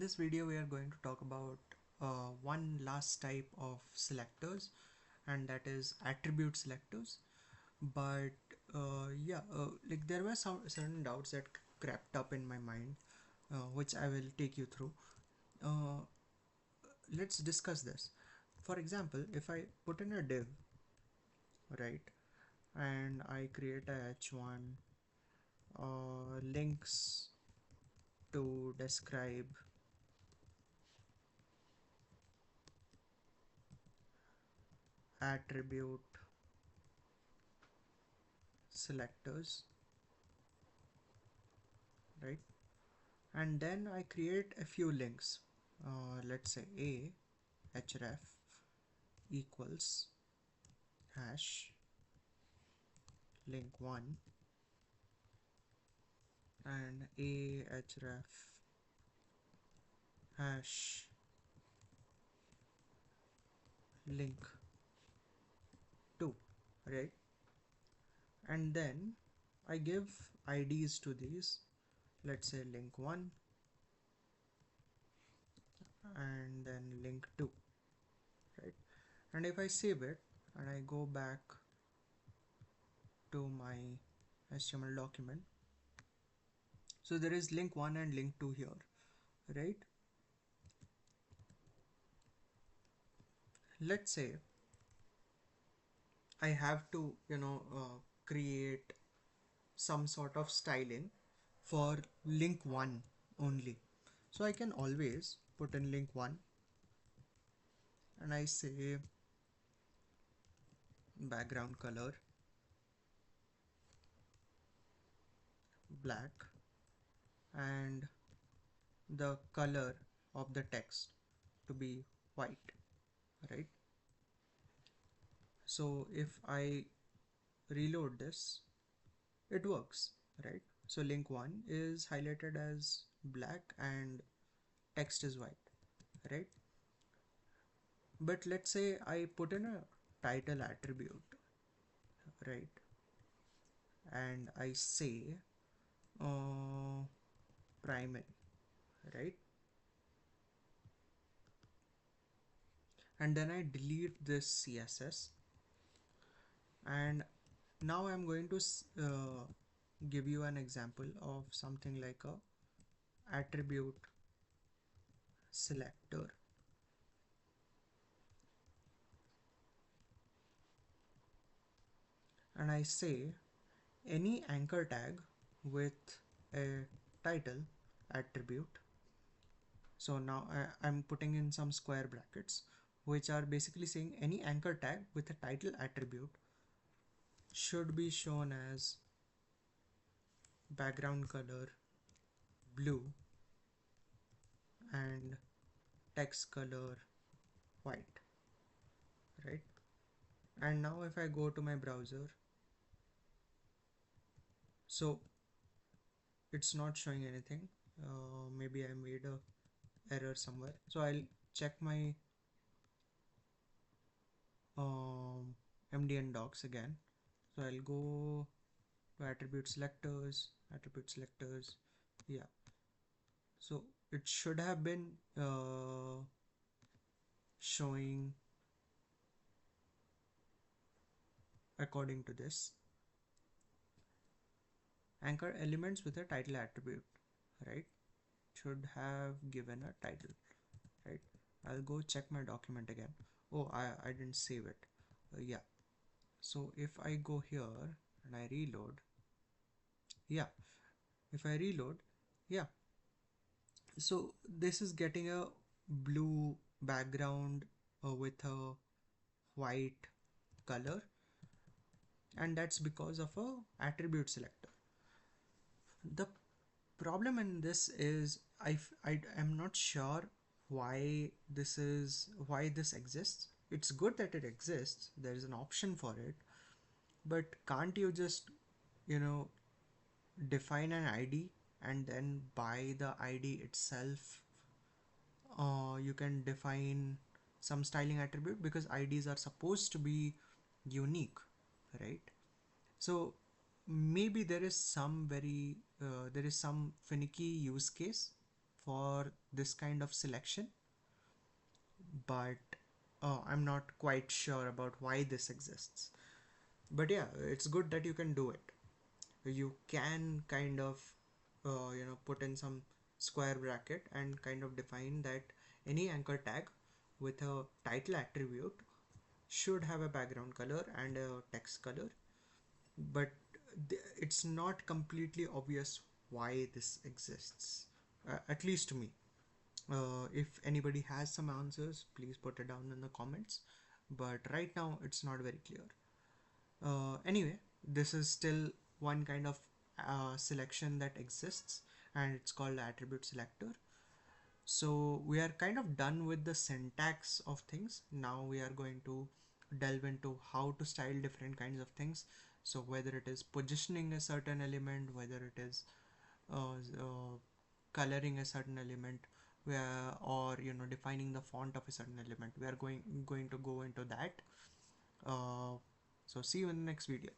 this video we are going to talk about one last type of selectors, and that is attribute selectors. But like there were some certain doubts that crept up in my mind, which I will take you through. uh, let's discuss this. For example, if I put in a div, right, and I create a h1 links to describe attribute selectors, right, and then I create a few links. Let's say a href equals hash link 1 and a href hash link 2, right, and then I give IDs to these. Let's say link 1 and then link 2, right, and if I save it and I go back to my HTML document, so there is link 1 and link 2 here, right. Let's say I have to create some sort of styling for link 1 only, so I can always put in link 1 and I say background color black and the color of the text to be white, right. So if I reload this, it works, right. So link 1 is highlighted as black and text is white, right. But let's say I put in a title attribute, right, and I say primary, right, and then I delete this CSS, and now I'm going to give you an example of something like a attribute selector. And I say any anchor tag with a title attribute. So now I'm putting in some square brackets, which are basically saying any anchor tag with a title attribute should be shown as background color blue and text color white, right. And now if I go to my browser, so it's not showing anything. Maybe I made a error somewhere, so I'll check my MDN docs again. So I'll go to attribute selectors, yeah. So it should have been showing according to this anchor elements with a title attribute, right, should have given a title, right. I'll go check my document again. Oh, I didn't save it. Yeah, so if I go here and I reload, yeah, if I reload, yeah, so this is getting a blue background with a white color, and that's because of a attribute selector. The problem in this is I am not sure why this exists. It's good that it exists, there is an option for it, but can't you just you know define an ID and then by the ID itself you can define some styling attribute, because IDs are supposed to be unique, right. So maybe there is some finicky use case for this kind of selection, but I'm not quite sure about why this exists. But yeah, it's good that you can do it. You can kind of put in some square bracket and kind of define that any anchor tag with a title attribute should have a background color and a text color, but it's not completely obvious why this exists, at least to me. If anybody has some answers, please put it down in the comments, but right now it's not very clear. Anyway, this is still one kind of selection that exists, and it's called attribute selector. So we are kind of done with the syntax of things. Now we are going to delve into how to style different kinds of things. So whether it is positioning a certain element, whether it is coloring a certain element, or defining the font of a certain element, we are going to go into that. uh, so see you in the next video.